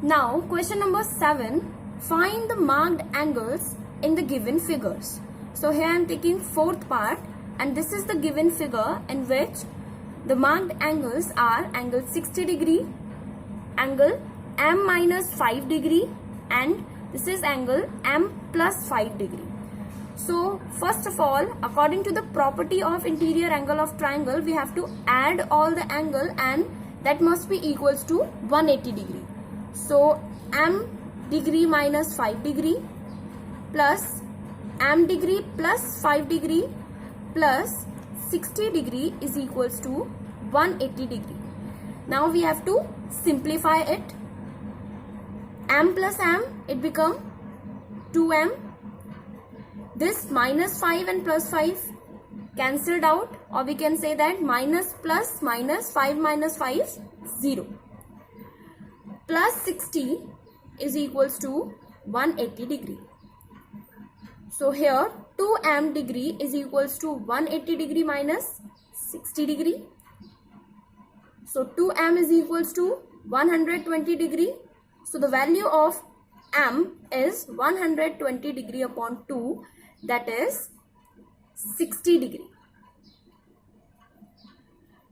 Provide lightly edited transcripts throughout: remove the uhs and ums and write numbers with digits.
Now question number 7. Find the marked angles in the given figures. So here I am taking fourth part, and this is the given figure in which the marked angles are angle 60 degree, angle m minus 5 degree, and this is angle m plus 5 degree. So first of all, according to the property of interior angle of triangle, we have to add all the angle, and that must be equals to 180 degree. So m degree minus 5 degree plus m degree plus 5 degree plus 60 degree is equals to 180 degree. Now we have to simplify it. M plus m, it become 2m. This minus 5 and plus 5 cancelled out, or we can say that minus plus minus 5 minus 5 0. Plus 60 is equals to 180 degree. So here 2m degree is equals to 180 degree minus 60 degree. So 2m is equals to 120 degree. So the value of m is 120 degree upon 2, that is 60 degree.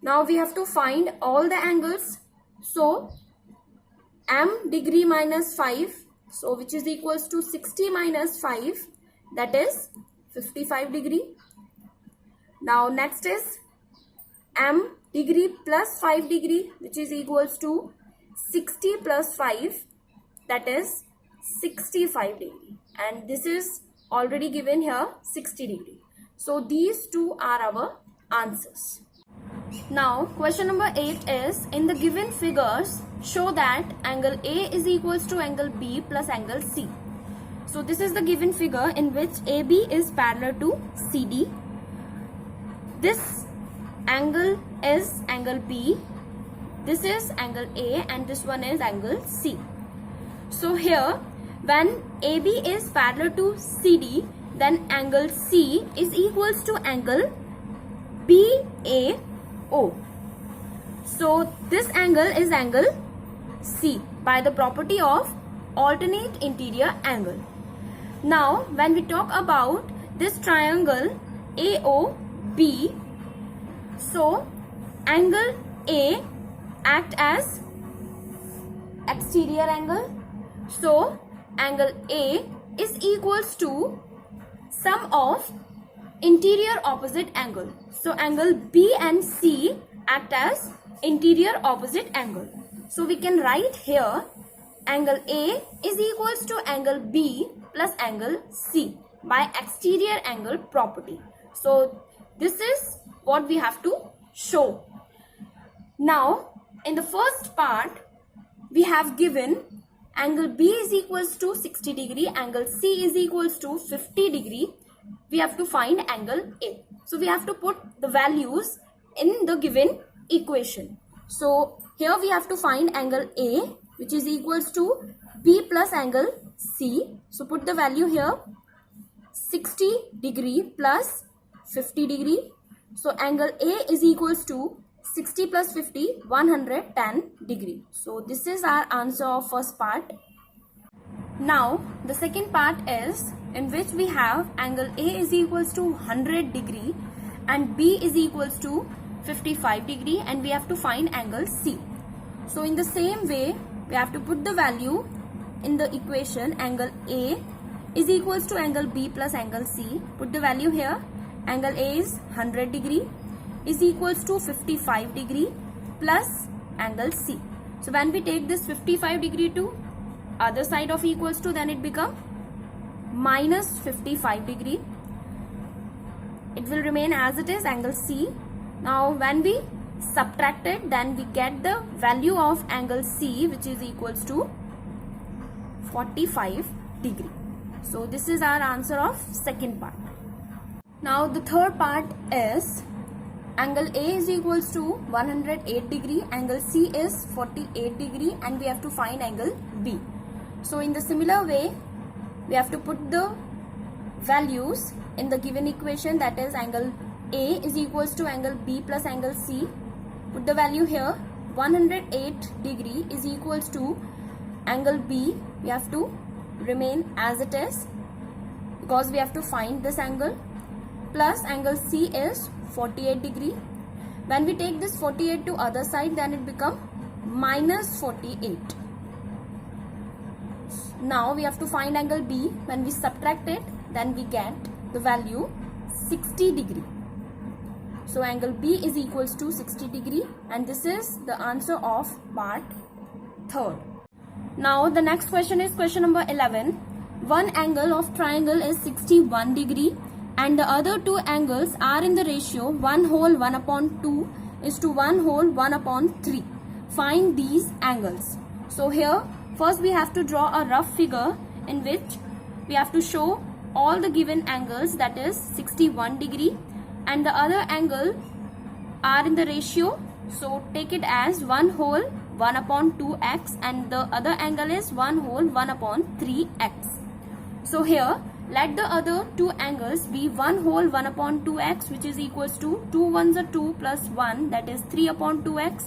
Now we have to find all the angles. So m degree minus 5, so which is equals to 60 minus 5, that is 55 degree. Now next is m degree plus 5 degree, which is equals to 60 plus 5, that is 65 degree, and this is already given here 60 degree. So these two are our answers. Now question number 8 is, in the given figures show that angle A is equals to angle B plus angle C. So this is the given figure in which AB is parallel to CD. This angle is angle B, this is angle A, and this one is angle C. So here when AB is parallel to CD, then angle C is equals to angle BAO. So this angle is angle C by the property of alternate interior angle. Now when we talk about this triangle AOB, so angle A act as exterior angle. So angle A is equals to sum of interior opposite angle. So angle B and C act as interior opposite angle. So we can write here angle A is equals to angle B plus angle C by exterior angle property. So this is what we have to show. Now in the first part we have given angle B is equals to 60 degree, angle C is equals to 50 degree. We have to find angle A. So we have to put the values in the given equation. So here we have to find angle A, which is equals to B plus angle C. So put the value here, 60 degree plus 50 degree. So angle A is equals to 60 plus 50, 110 degree. So this is our answer of first part. Now the second part is in which we have angle A is equals to 100 degree and B is equals to 55 degree, and we have to find angle C. So in the same way we have to put the value in the equation. Angle A is equals to angle B plus angle C. Put the value here. Angle A is 100 degree is equals to 55 degree plus angle C. So when we take this 55 degree to other side of equals to, then it become minus 55 degree. It will remain as it is, angle C. Now when we subtract it, then we get the value of angle C, which is equals to 45 degree. So this is our answer of second part. Now the third part is angle A is equals to 108 degree, angle C is 48 degree, and we have to find angle B. So in the similar way we have to put the values in the given equation, that is angle A is equals to angle B plus angle C. Put the value here. 108 degree is equals to angle B, we have to remain as it is because we have to find this angle, plus angle C is 48 degree. When we take this 48 to other side, then it become minus 48. Now we have to find angle B. When we subtract it, then we get the value 60 degree. So angle B is equals to 60 degree, and this is the answer of part 3rd. Now the next question is question number 11. One angle of triangle is 61 degree and the other two angles are in the ratio 1 whole 1 upon 2 is to 1 whole 1 upon 3. Find these angles. So here first we have to draw a rough figure in which we have to show all the given angles, that is 61 degree, and the other angle are in the ratio, so take it as 1 whole 1 upon 2x and the other angle is 1 whole 1 upon 3x. So here let the other two angles be 1 whole 1 upon 2x, which is equals to 2 1s are 2 plus 1, that is 3 upon 2x,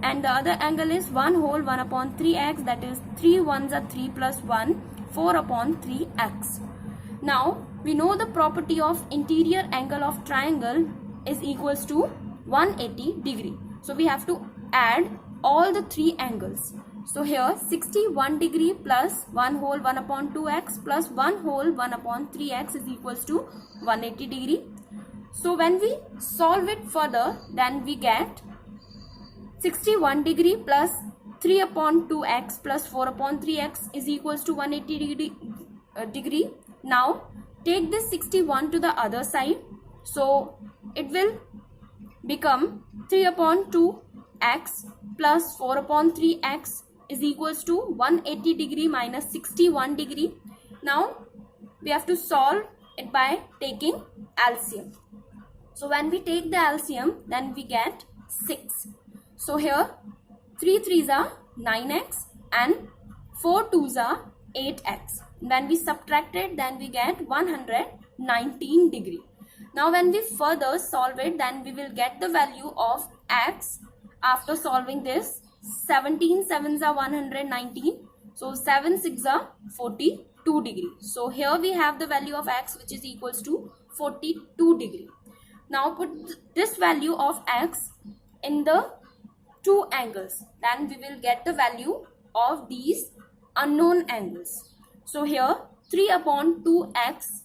and the other angle is 1 whole 1 upon 3x, that is 3 1s are 3 plus 1, 4 upon 3x. Now we know the property of interior angle of triangle is equals to 180 degree. So we have to add all the three angles. So here 61 degree plus 1 whole 1 upon 2x plus 1 whole 1 upon 3x is equals to 180 degree. So when we solve it further, then we get 61 degree plus 3 upon 2x plus 4 upon 3x is equals to 180 degree. Now take this 61 to the other side. So it will become 3 upon 2x plus 4 upon 3x is equals to 180 degree minus 61 degree. Now we have to solve it by taking LCM. So when we take the LCM, then we get 6. So here 3 3s are 9x and 4 2s are 8x. When we subtract it, then we get 119 degree. Now when we further solve it, then we will get the value of x after solving this. 17 7s are 119. So 7 6 are 42 degree. So here we have the value of x, which is equals to 42 degree. Now put this value of x in the two angles. Then we will get the value of these unknown angles. So here 3 upon 2x.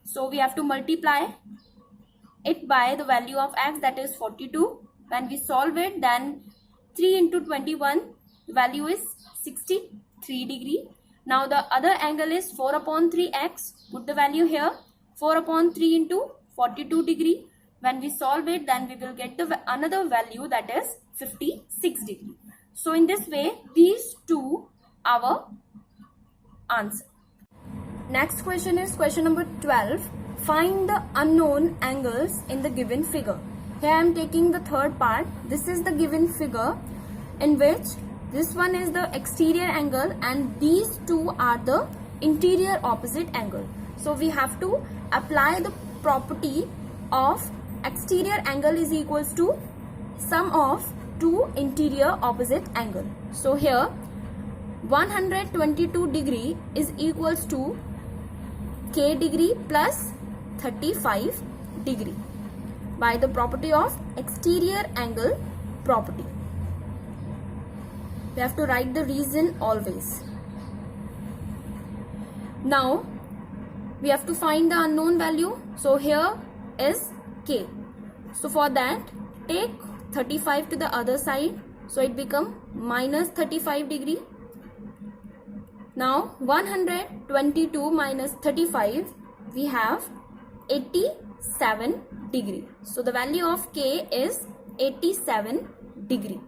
So we have to multiply it by the value of x, that is 42. When we solve it, then 3 into 21, the value is 63 degree. Now the other angle is 4 upon 3x. Put the value here. 4 upon 3 into 42 degree. When we solve it, then we will get the another value, that is 56 degree. So in this way, these two our answer. Next question is question number 12. Find the unknown angles in the given figure. Here I am taking the third part. This is the given figure in which this one is the exterior angle and these two are the interior opposite angle. So we have to apply the property of exterior angle is equals to sum of two interior opposite angle. So here 122 degree is equals to k degree plus 35 degree by the property of exterior angle property. We have to write the reason always. Now we have to find the unknown value. So here is k. So for that, take 35 to the other side. So it become minus 35 degree. Now 122 minus 35, we have 87 degree. So the value of k is 87 degree.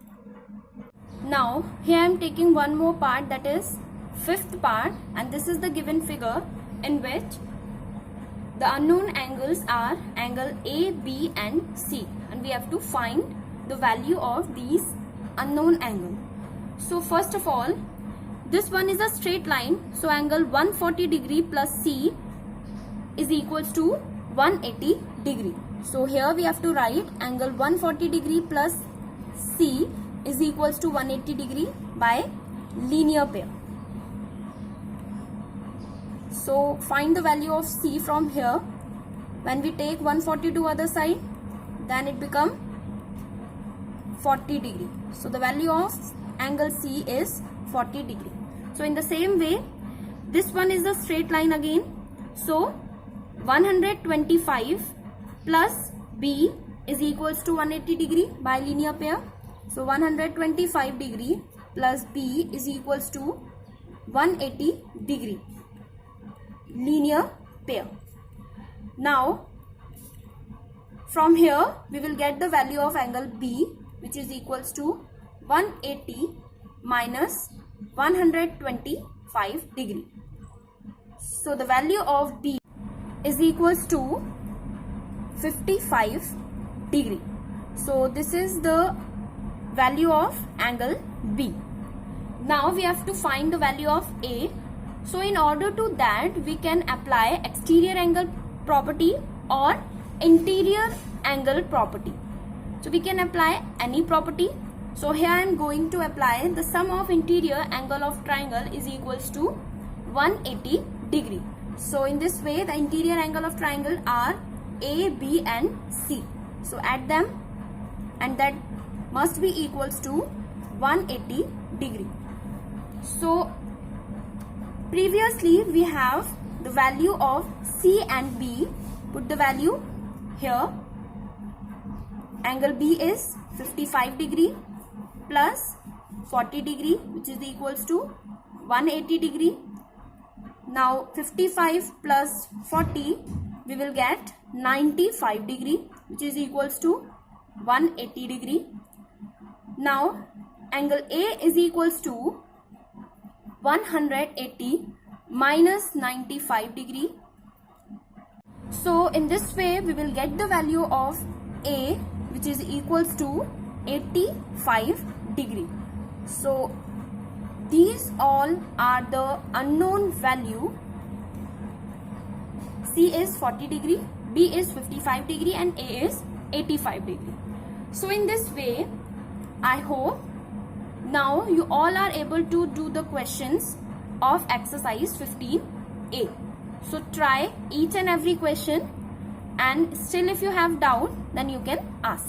Now here I am taking one more part, that is fifth part, and this is the given figure in which the unknown angles are angle A, B and C, and we have to find the value of these unknown angles. So first of all, this one is a straight line, so angle 140 degree plus C is equals to 180 degree. So here we have to write angle 140 degree plus C is equals to 180 degree by linear pair. So find the value of C from here. When we take 140 to other side, then it become 40 degree. So the value of angle C is 40 degree. So in the same way, this one is a straight line again. So 125 plus B is equals to 180 degree by linear pair. So 125 degree plus B is equals to 180 degree. Linear pair. Now from here we will get the value of angle B, which is equals to 180 minus 125 degree. So the value of B is equals to 55 degree. So this is the value of angle B. Now we have to find the value of A. So in order to that, we can apply exterior angle property or interior angle property. So we can apply any property. So here I am going to apply the sum of interior angle of triangle is equals to 180 degree. So in this way, the interior angle of triangle are A, B and C. So add them and that must be equals to 180 degree. So previously we have the value of C and B. Put the value here. Angle B is 55 degree plus 40 degree, which is equals to 180 degree. Now 55 plus 40, we will get 95 degree, which is equals to 180 degree. Now angle A is equals to 180 minus 95 degree. So in this way we will get the value of A, which is equals to 85 degree. So these all are the unknown value. C is 40 degree, B is 55 degree and A is 85 degree. So in this way, I hope now you all are able to do the questions of exercise 15A. So try each and every question, and still if you have doubt, then you can ask.